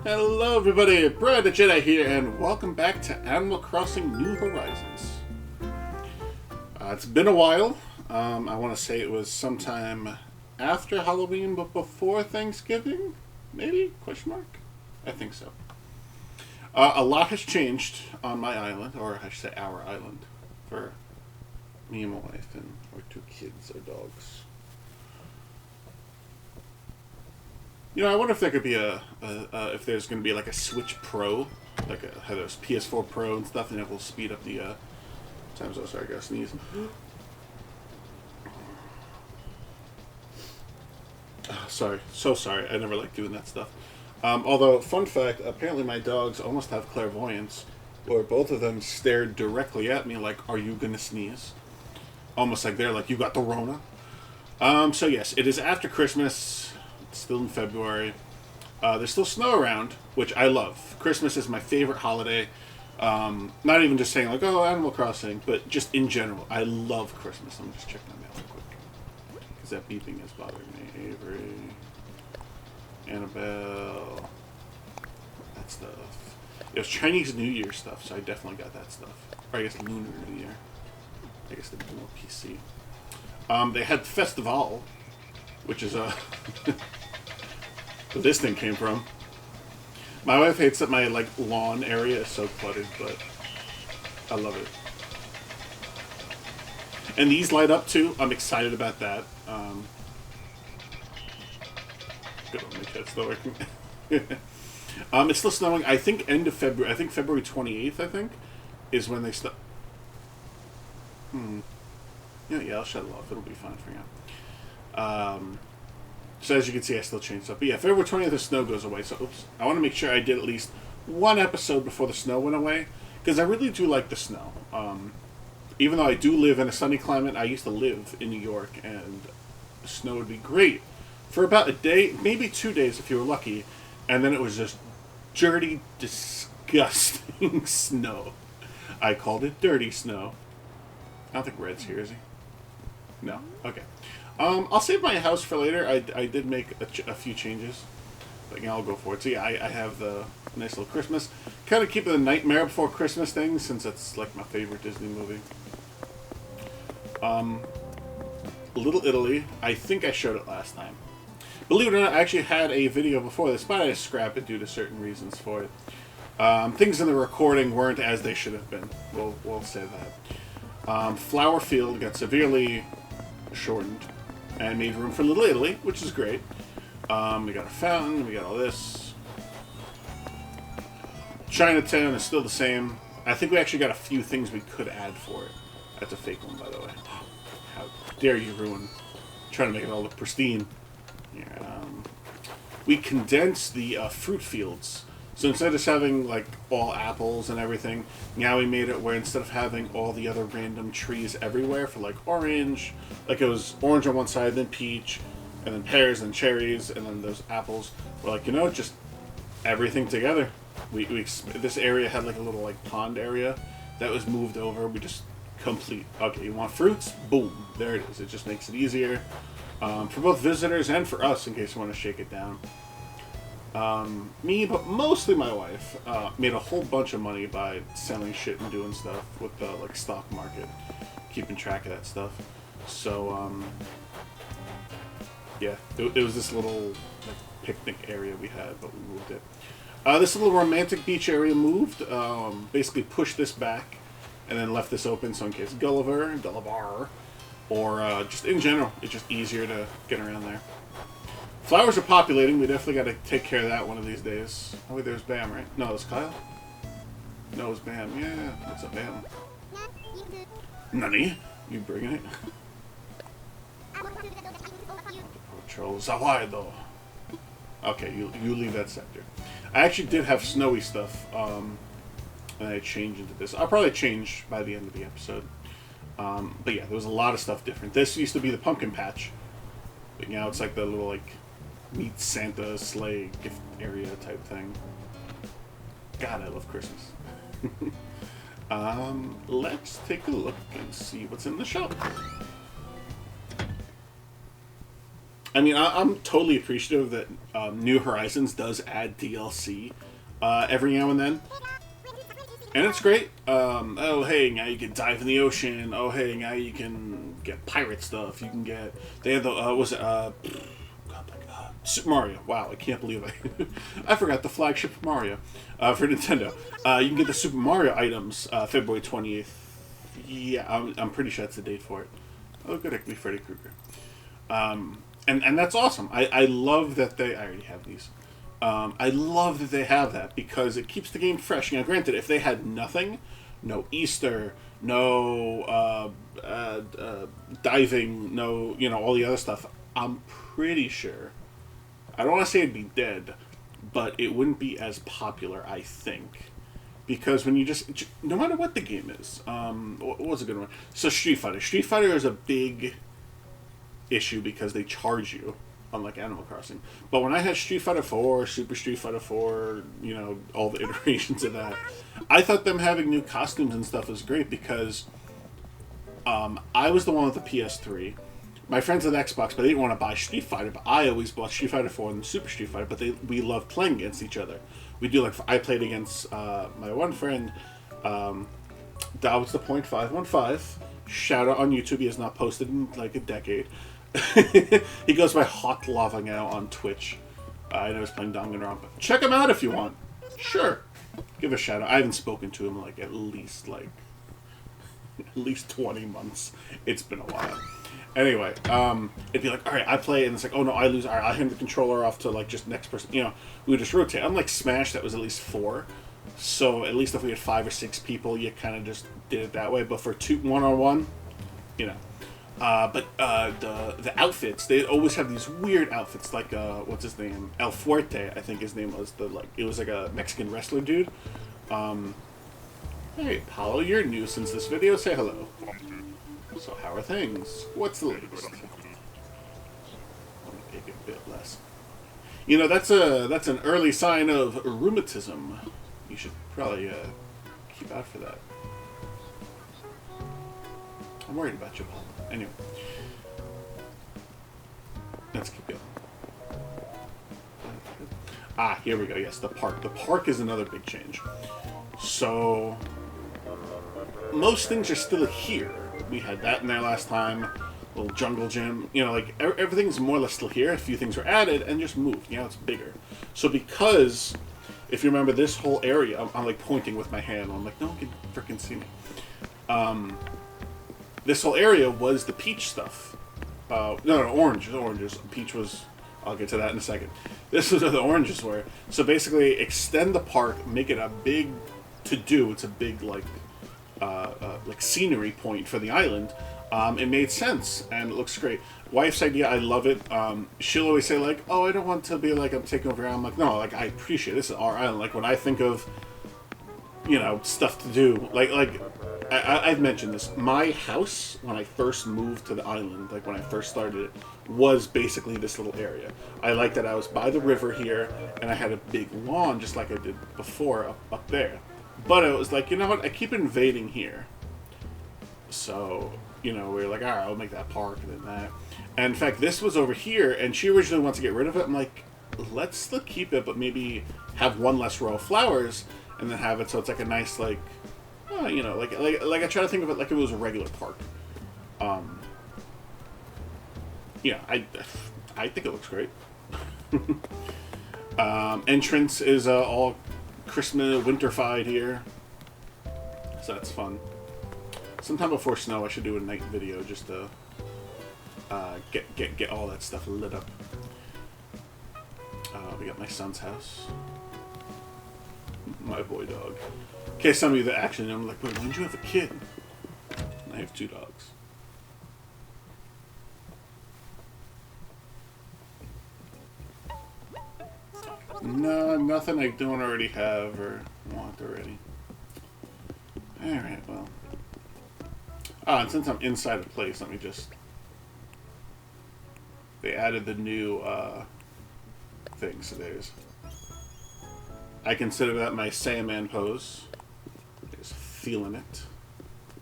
Hello everybody, BriDaJedi here, and welcome back to Animal Crossing New Horizons. It's been a while. I want to say it was sometime after Halloween, but before Thanksgiving? Maybe? Question mark? I think so. A lot has changed on my island, or I should say our island, for me and my wife and our two kids, our dogs. You know, I wonder if there could be if there's going to be like a Switch Pro, like how there's PS4 Pro and stuff, and it will speed up the times. Oh, sorry, I gotta sneeze. Sorry, so sorry. I never like doing that stuff. Although, fun fact, apparently my dogs almost have clairvoyance, where both of them stared directly at me like, "Are you gonna sneeze?" Almost like they're like, "You got the Rona." So yes, it is after Christmas. Still in February. There's still snow around, which I love. Christmas is my favorite holiday. Not even just saying like, oh, Animal Crossing, but just in general. I love Christmas. Let me just check my mail real quick. Because that beeping is bothering me. Avery. Annabelle. That stuff. It was Chinese New Year stuff, so I definitely got that stuff. Or I guess Lunar New Year. I guess they're more PC. They had Festivale, which is a... where this thing came from. My wife hates that my lawn area is so cluttered, but I love it. And these light up too. I'm excited about that. Good on my cat's still working. It's still snowing. I think end of February. I think February 28th. I think is when they stop. Yeah. I'll shut it off. It'll be fine for you. So as you can see, I still changed up. But yeah, February 20th, the snow goes away. So, oops. I want to make sure I did at least one episode before the snow went away. Because I really do like the snow. Even though I do live in a sunny climate, I used to live in New York. And the snow would be great for about a day, maybe 2 days if you were lucky. And then it was just dirty, disgusting snow. I called it dirty snow. I don't think Red's here, is he? No? Okay. I'll save my house for later. I did make a few changes. But yeah, I'll go for it. So yeah, I have the nice little Christmas. Kind of keeping the Nightmare Before Christmas thing, since that's like my favorite Disney movie. Little Italy. I think I showed it last time. Believe it or not, I actually had a video before this, but I just scrapped it due to certain reasons for it. Things in the recording weren't as they should have been. We'll say that. Flower Field got severely shortened. And made room for Little Italy, which is great. We got a fountain, we got all this. Chinatown is still the same. I think we actually got a few things we could add for it. That's a fake one, by the way. How dare you ruin... Trying to make it all look pristine. Yeah, we condensed the fruit fields. So instead of just having all apples and everything, now we made it where instead of having all the other random trees everywhere for orange, it was orange on one side, then peach, and then pears and cherries, and then those apples. We're just everything together. This area had a little pond area that was moved over. We just complete. Okay, you want fruits? Boom, there it is. It just makes it easier for both visitors and for us in case you want to shake it down. Me, but mostly my wife, made a whole bunch of money by selling shit and doing stuff with the stock market, keeping track of that stuff. So yeah, it was this little picnic area we had, but we moved it. This little romantic beach area moved. Basically pushed this back, and then left this open so in case Gulliver, or just in general, it's just easier to get around there. Flowers are populating. We definitely got to take care of that one of these days. Oh, wait, there's Bam, right? No, it's Kyle? No, it's Bam. Yeah, what's up, Bam? Nani? You bringing it? Patrol Zawaido. Okay, you leave that sector. I actually did have snowy stuff, and I changed into this. I'll probably change by the end of the episode. But yeah, there was a lot of stuff different. This used to be the pumpkin patch. But now it's the little, meet Santa sleigh gift area type thing. God, I love Christmas. Let's take a look and see what's in the shop. I mean, I'm totally appreciative that New Horizons does add DLC every now and then. And it's great. Oh, hey, now you can dive in the ocean. Oh, hey, now you can get pirate stuff. You can get... They had the... was it... Super Mario. Wow, I can't believe I forgot the flagship of Mario for Nintendo. You can get the Super Mario items February 28th. Yeah, I'm pretty sure that's the date for it. Oh, good, it could be Freddy Krueger. And that's awesome. I love that they... I already have these. I love that they have that because it keeps the game fresh. Now, granted, if they had nothing, no Easter, no diving, no, all the other stuff, I'm pretty sure... I don't want to say it'd be dead, but it wouldn't be as popular, I think. Because when you just... No matter what the game is. What was a good one? So Street Fighter. Street Fighter is a big issue because they charge you, unlike Animal Crossing. But when I had Street Fighter 4, Super Street Fighter 4, all the iterations of that, I thought them having new costumes and stuff was great because I was the one with the PS3. My friends had Xbox, but they didn't want to buy Street Fighter. But I always bought Street Fighter 4 and Super Street Fighter. But we loved playing against each other. We do I played against my one friend. That was the .515. Shout out on YouTube. He has not posted in like a decade. He goes by Hot Lava now on Twitch. I know he's playing Danganronpa. Check him out if you want. Sure, give a shout out. I haven't spoken to him at least 20 months. It's been a while. Anyway, it'd be like, all right, I play, and it's like, oh no, I lose. All right, I hand the controller off to just next person. We would just rotate. Unlike Smash, that was at least 4. So at least if we had 5 or 6 people, you kind of just did it that way. But for 1-on-1, But the outfits, they always have these weird outfits, like what's his name? El Fuerte, I think his name was. It was like a Mexican wrestler dude. Hey, Paulo, you're new since this video. Say hello. So how are things? What's the latest? Let me make it a bit less. That's an early sign of rheumatism. You should probably keep out for that. I'm worried about you, Paulo. Anyway, let's keep going. Here we go. Yes, the park. The park is another big change. So most things are still here. We had that in there last time. Little jungle gym. Everything's more or less still here. A few things were added and just moved. It's bigger. So because, if you remember this whole area, I'm pointing with my hand. I'm like, no one can freaking see me. This whole area was the peach stuff. No, oranges. Peach was... I'll get to that in a second. This is where the oranges were. So basically, extend the park, make it a big to-do. It's a big, scenery point for the island. It made sense, and it looks great. Wife's idea, I love it. She'll always say, oh, I don't want to be I'm taking over. I'm like, no, I appreciate it. This is our island. When I think of, stuff to do, I've mentioned this. My house, when I first moved to the island, when I first started it, was basically this little area. I liked that I was by the river here, and I had a big lawn, just like I did before up there. But it was you know what? I keep invading here. So, we were like, all right, I'll make that park and then that. And in fact, this was over here, and she originally wants to get rid of it. I'm like, let's still keep it, but maybe have one less row of flowers, and then have it so it's a nice, I try to think of it like it was a regular park. I think it looks great. Entrance is all Christmas winterfied here, so that's fun. Sometime before snow, I should do a night video just to get all that stuff lit up. We got my son's house. My boy dog. In case some of you that actually know, I'm like, wait, when did you have a kid? And I have 2 dogs. No, nothing I don't already have or want already. Alright, well. And since I'm inside a place, let me just... They added the new thing, so there's... I consider that my Saiyaman pose. Just feeling it.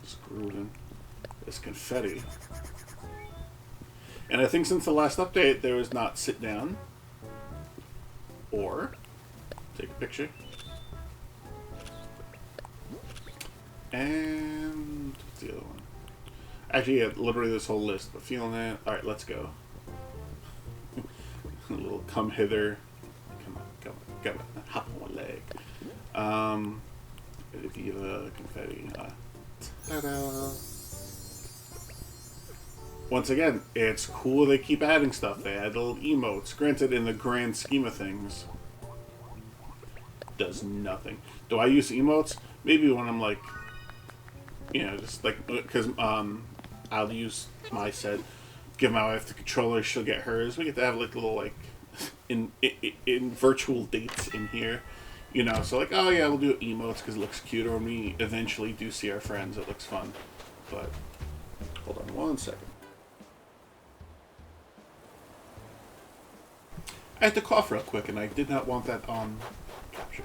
Just grooving. There's confetti. And I think since the last update, there was not sit down or take a picture. And what's the other one? Actually, yeah, literally this whole list. But feeling it. All right, let's go. A little come hither. Come on, come on, come on. Hop on one leg. Viva confetti. Ta-da. Once again, it's cool they keep adding stuff. They add little emotes. Granted, in the grand scheme of things, does nothing. Do I use emotes? Maybe when I'm like, you know, just like, because I'll use my set, give my wife the controller, she'll get hers. We get to have like little like in virtual dates in here, you know. So like, oh yeah, we'll do emotes because it looks cute, or when we eventually do see our friends, it looks fun. But hold on one second. I had to cough real quick, and I did not want that on capture.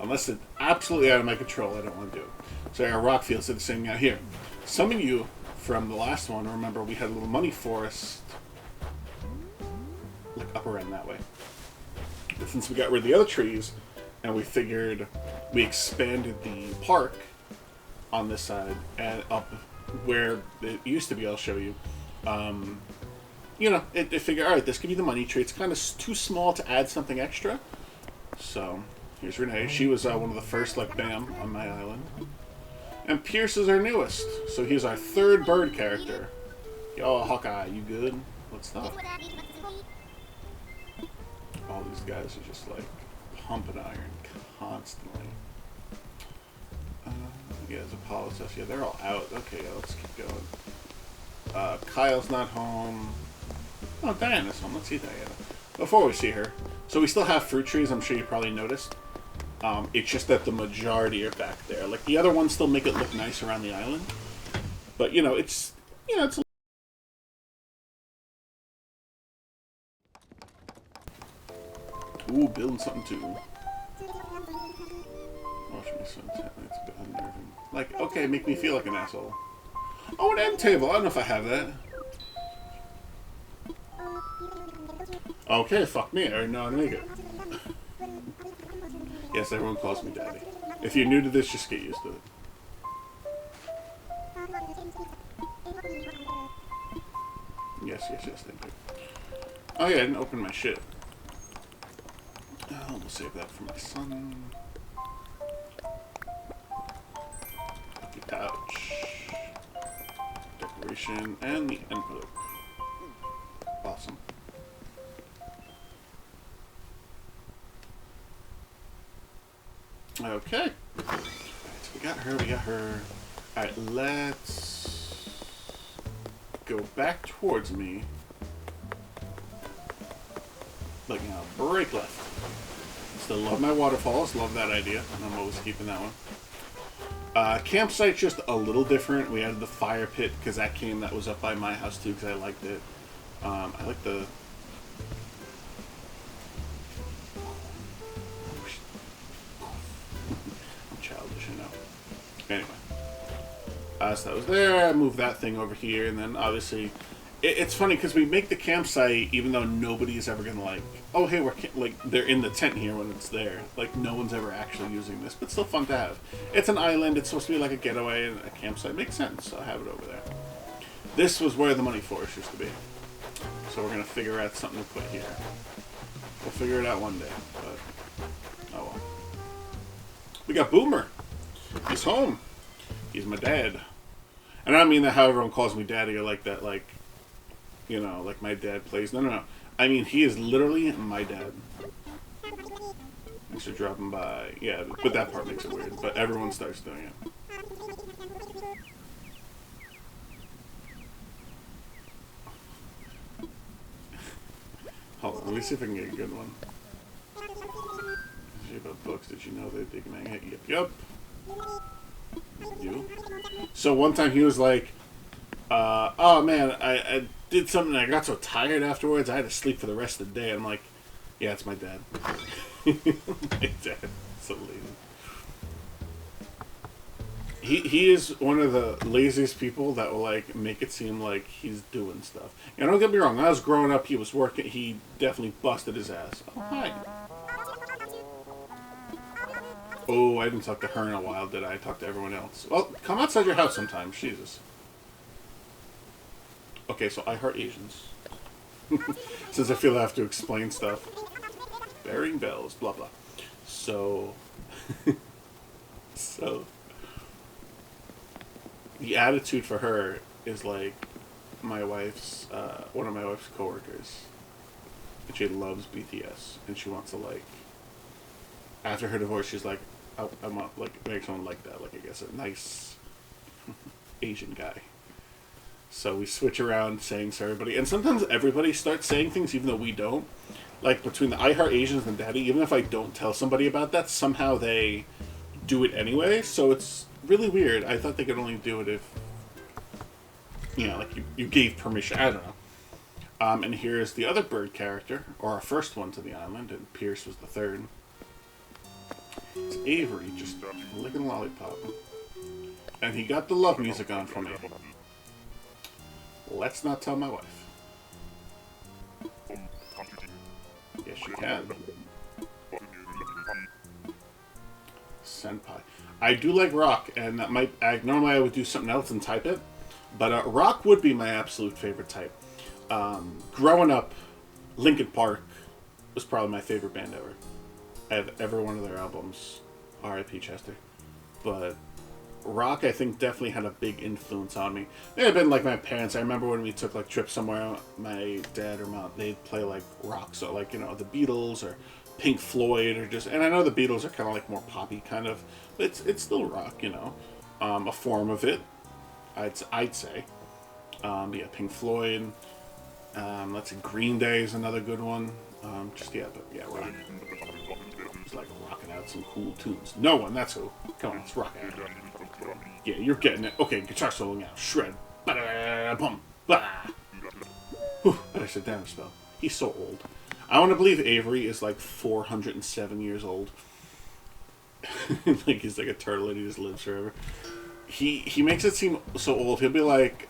Unless it's absolutely out of my control, I don't want to do it. So our Rockfield said the same thing out here. Some of you from the last one remember we had a little money forest, like up around that way. But since we got rid of the other trees, and we figured we expanded the park on this side and up where it used to be, I'll show you. You know, it figured, alright, this could be the money tree. It's kind of too small to add something extra. So, here's Renee. She was one of the first, like, bam, on my island. And Pierce is our newest. So he's our third bird character. Yo, Hawkeye, you good? What's up? All these guys are just, like, pumping iron constantly. Yeah, there's Apollo stuff. Yeah, they're all out. Okay, yeah, let's keep going. Kyle's not home. Oh, Diana's home. Let's see Diana. Before we see her. So we still have fruit trees, I'm sure you probably noticed. It's just that the majority are back there. Like, the other ones still make it look nice around the island. But, you know, it's... You know, it's... Ooh, building something too. Watch me so intently, it's a bit unnerving. Like, okay, make me feel like an asshole. Oh, an end table. I don't know if I have that. Okay, fuck me. I already know how to make it. Yes, everyone calls me Daddy. If you're new to this, just get used to it. Yes, yes, yes, thank you. Oh yeah, I didn't open my shit. We'll save that for my son. Lucky pouch. Decoration, and the envelope. Awesome. Okay. Alright, so we got her. Alright, let's go back towards me. Like now, break left. Still love my waterfalls, love that idea. I'm always keeping that one. Campsite's just a little different. We added the fire pit because that was up by my house too because I liked it. I like the... I'm childish, I know. Anyway. So that was there. I moved that thing over here, and then obviously... It's funny because we make the campsite even though nobody's ever gonna like, oh hey, they're in the tent here when it's there. Like no one's ever actually using this, but still fun to have. It's an island. It's supposed to be like a getaway, and a campsite makes sense. So I have it over there. This was where the money forest used to be. So we're gonna figure out something to put here. We'll figure it out one day, but oh well. We got Boomer. He's home. He's my dad, and I don't mean that how everyone calls me daddy or like that, like. You know, like my dad plays. No. I mean, he is literally my dad. Thanks for dropping by. Yeah, but that part makes it weird. But everyone starts doing it. Hold on, let me see if I can get a good one. About books, did you know they dig magnet? Yep. You. So one time he was like, oh man, I did something and I got so tired afterwards I had to sleep for the rest of the day. I'm like, yeah, it's my dad. My dad. So lazy. He is one of the laziest people that will like make it seem like he's doing stuff. And don't get me wrong, when I was growing up, he was working. He definitely busted his ass. Oh, hi. Oh, I didn't talk to her in a while, did I? I talked to everyone else. Well, come outside your house sometimes. Jesus. Okay, so I heart Asians. Since I feel I have to explain stuff. Bearing bells, blah blah. So, so the attitude for her is like my wife's, one of my wife's coworkers, and she loves BTS, and she wants to like. After her divorce, she's like, I want like make someone like that, like I guess a nice Asian guy. So we switch around saying to everybody, and sometimes everybody starts saying things even though we don't. Like between the I Heart Asians and Daddy, even if I don't tell somebody about that, somehow they do it anyway. So it's really weird. I thought they could only do it if, you know, like you gave permission. I don't know. And here's the other bird character, or our first one to the island, and Pierce was the third. It's Avery just licking lollipop. And he got the love music on for me. Let's not tell my wife. Yes, you can. Senpai. I do like rock, and that might... normally I would do something else and type it, but rock would be my absolute favorite type. Growing up, Linkin Park was probably my favorite band ever. I have every one of their albums. R.I.P. Chester. But rock, I think, definitely had a big influence on me. It may have been like my parents. I remember when we took like trips somewhere, my dad or mom, they'd play like rock, so like, you know, the Beatles or Pink Floyd or just, and I know the Beatles are kind of like more poppy kind of, but it's still rock, you know, a form of it, I'd say. Yeah, Pink Floyd. Let's see, Green Day is another good one. Rock. It's like rocking out some cool tunes. No one, that's who. Come on, let's rock out. Yeah, you're getting it. Okay, guitar solo now. Shred. Ba-da-da-da-bum. Ba. Whew, I said down a spell. He's so old. I want to believe Avery is like 407 years old. Like he's like a turtle and he just lives forever. He makes it seem so old. He'll be like,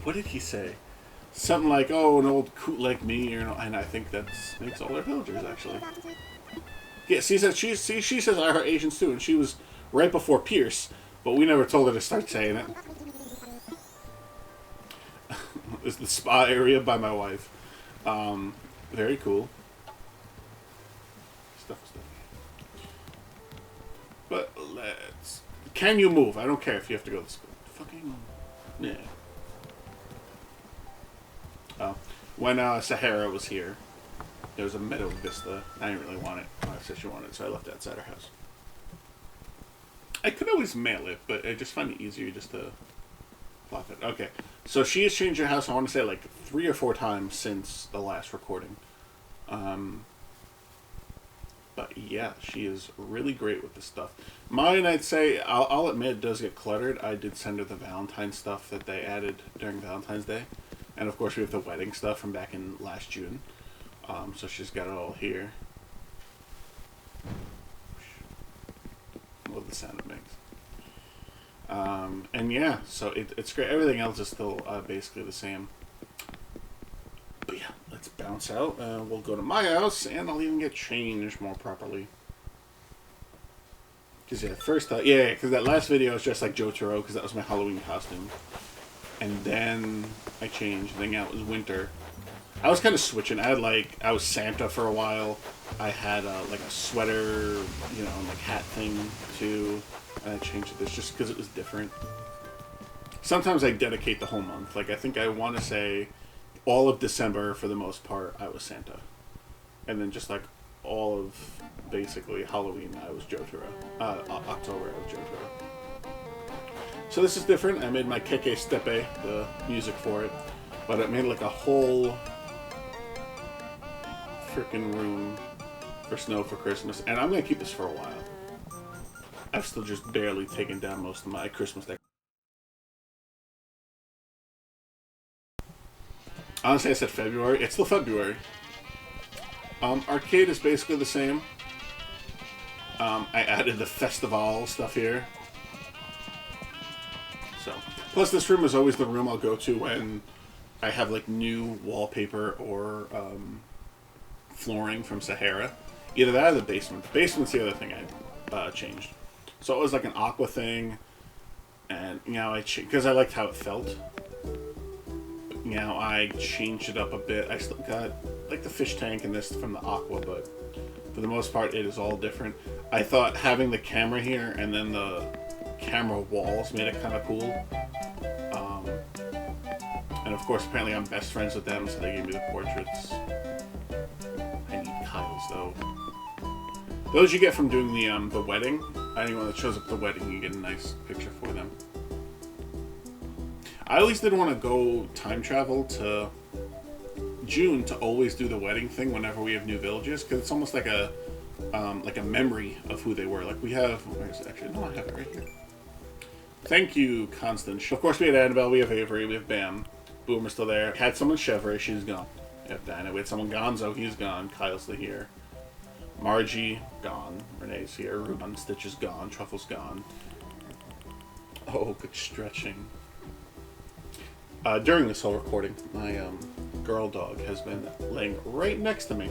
what did he say? Something like, oh, an old coot like me, you know, and I think makes all our villagers actually. Yeah, she says I heart Asians too, and she was right before Pierce, but we never told her to start saying it. It's the spa area by my wife. Very cool. Stuff. But let's... Can you move? I don't care if you have to go to school. Fucking... Yeah. When Sahara was here, there was a meadow vista. I didn't really want it. My wife said she wanted it, so I left it outside her house. I could always mail it, but I just find it easier just to plop it. Okay, so she has changed her house, I want to say, like 3 or 4 times since the last recording. But yeah, she is really great with this stuff. Mine, I'd say, I'll admit, does get cluttered. I did send her the Valentines stuff that they added during Valentine's Day. And of course we have the wedding stuff from back in last June. So she's got it all here. Love the sound it makes. And yeah, so it's great. Everything else is still basically the same. But yeah, let's bounce out. We'll go to my house, and I'll even get changed more properly. Because yeah, first, because that last video was just like Jotaro, because that was my Halloween costume. And then I changed. I think it was winter. I was kind of switching. I was Santa for a while. I had like a sweater, you know, like hat thing too. And I changed it this just because it was different. Sometimes I dedicate the whole month. Like I think I want to say all of December for the most part I was Santa. And then just like all of basically Halloween I was Jotaro. October I was Jotaro. So this is different. I made my Keke Steppe, the music for it. But it made like a whole freaking room for snow for Christmas. And I'm going to keep this for a while. I've still just barely taken down most of my Christmas decorations. Honestly, I said February. It's still February. Arcade is basically the same. I added the Festivale stuff here. Plus, this room is always the room I'll go to when I have like new wallpaper or flooring from Sahara. Either that or the basement. The basement's the other thing I changed. So it was like an aqua thing, and because I liked how it felt. I changed it up a bit. I still got like the fish tank and this from the aqua, but for the most part, it is all different. I thought having the camera here and then the camera walls made it kind of cool. And of course, apparently I'm best friends with them, so they gave me the portraits. I need Kyle's though. Those you get from doing the wedding. Anyone that shows up at the wedding, you get a nice picture for them. I always did want to go time travel to June to always do the wedding thing whenever we have new villages, because it's almost like a memory of who they were. Like we have, where's it actually? No, I have it right here. Thank you, Constance. Of course, we had Annabelle, we have Avery, we have Bam. Boomer's still there. Had someone Chevrolet, she's gone. We have Dinah. We had someone Gonzo, he's gone. Kyle's still here. Margie, gone. Renee's here. Ruben, Stitch is gone. Truffle's gone. Oh, good stretching. During this whole recording, my girl dog has been laying right next to me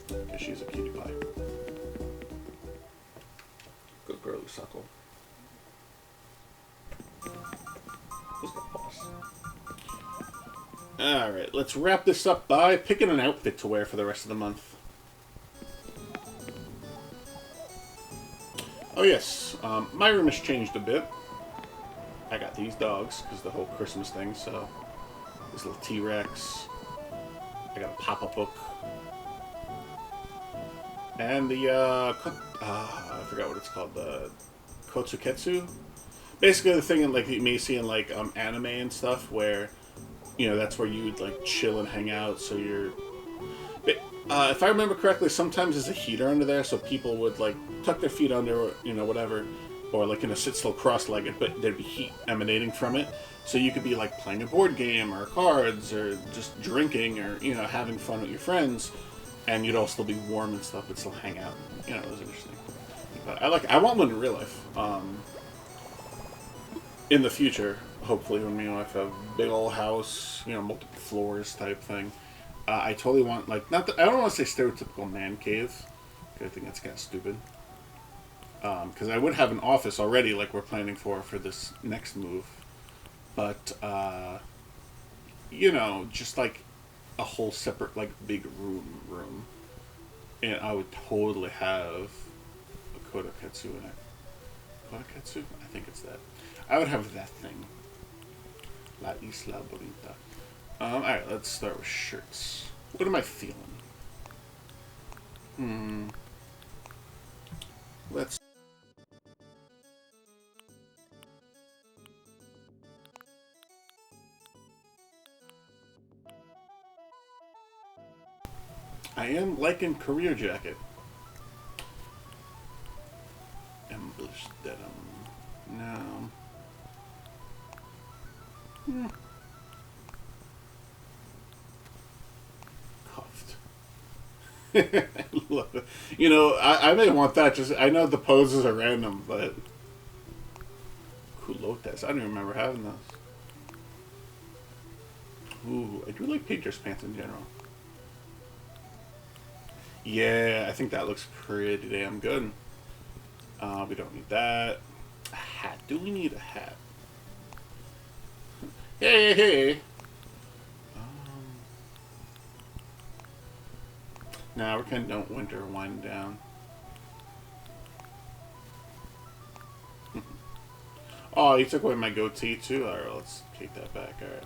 because she's a cutie pie. Good girly suckle. Who's the boss? Alright, let's wrap this up by picking an outfit to wear for the rest of the month. Oh yes, my room has changed a bit. I got these dogs, because the whole Christmas thing, so... This little T-Rex. I got a pop-up book. And the, I forgot what it's called, the Kotsuketsu? Basically the thing in, like, you may see in, like, anime and stuff, where, that's where you'd, like, chill and hang out, so you're... if I remember correctly, sometimes there's a heater under there, so people would, like, tuck their feet under, or, whatever, or, like, sit still cross-legged, but there'd be heat emanating from it, so you could be, like, playing a board game, or cards, or just drinking, or, having fun with your friends, and you'd all still be warm and stuff, but still hang out. It was interesting. But I want one in real life. In the future, hopefully, when I have a big old house, multiple floors type thing. I totally want, like, I don't want to say stereotypical man cave. I think that's kind of stupid. Because I would have an office already, like we're planning for this next move. But, just like a whole separate, like, big room. And I would totally have a Kodaketsu in it. Kodaketsu? I think it's that. I would have that thing. La Isla Bonita. Alright, let's start with shirts. What am I feeling? Let's... I am liking career jacket. Embellished denim. No. Cuffed. I love it. I may want that. Just I know the poses are random, but culottes. I don't even remember having those. Ooh, I do like painter's pants in general. Yeah, I think that looks pretty damn good. We don't need that. A hat. Do we need a hat? Hey. Nah, we're kind of winter winding down. Oh, you took away my goatee too? Alright, let's take that back. Alright.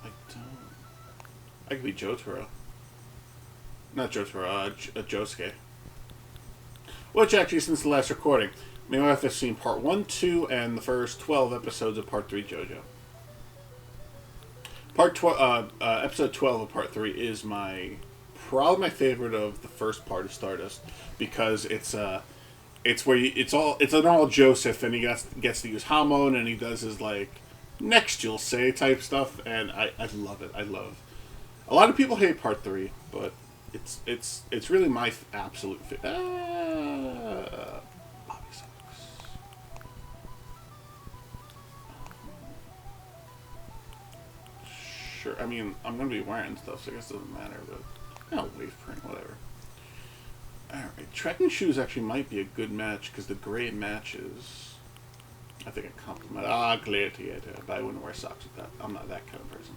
I don't... I could be Jotaro. Not Jotaro, Josuke. Which actually, since the last recording, my wife has seen part 1, 2, and the first 12 episodes of part 3 JoJo. Episode 12 of part 3 is probably my favorite of the first part of Stardust, because it's where it's an all Joseph, and he gets to use Hamon, and he does his like next you'll say type stuff, and I love it. A lot of people hate part 3, but it's really my absolute Bobby sucks. sure. I mean, I'm going to be wearing stuff, so I guess it doesn't matter, but... Oh, wave print, whatever. Alright, trekking shoes actually might be a good match, because the gray matches... I think a compliment. Ah, clarity, but I wouldn't wear socks with that. I'm not that kind of person.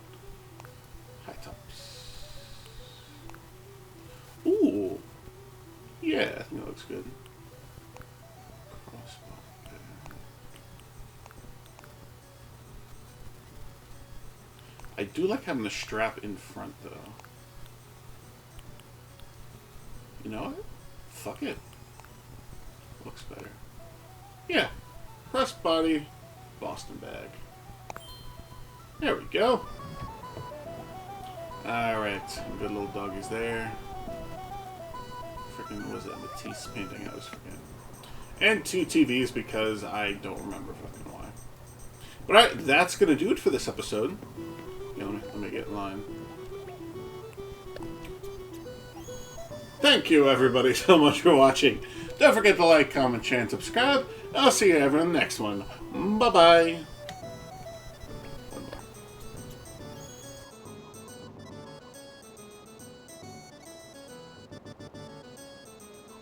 High tops. Ooh! Yeah, I think that looks good. Crossbar. I do like having the strap in front, though. You know what? Fuck it. Looks better. Yeah. Crossbody, Boston bag. There we go. Alright. Good little doggies there. Freaking, what was that? Matisse painting? I was forgetting. And 2 TVs because I don't remember fucking why. But alright, that's going to do it for this episode. You know, let me get in line. Thank you, everybody, so much for watching. Don't forget to like, comment, share, and subscribe. I'll see you everyone in the next one. Bye-bye.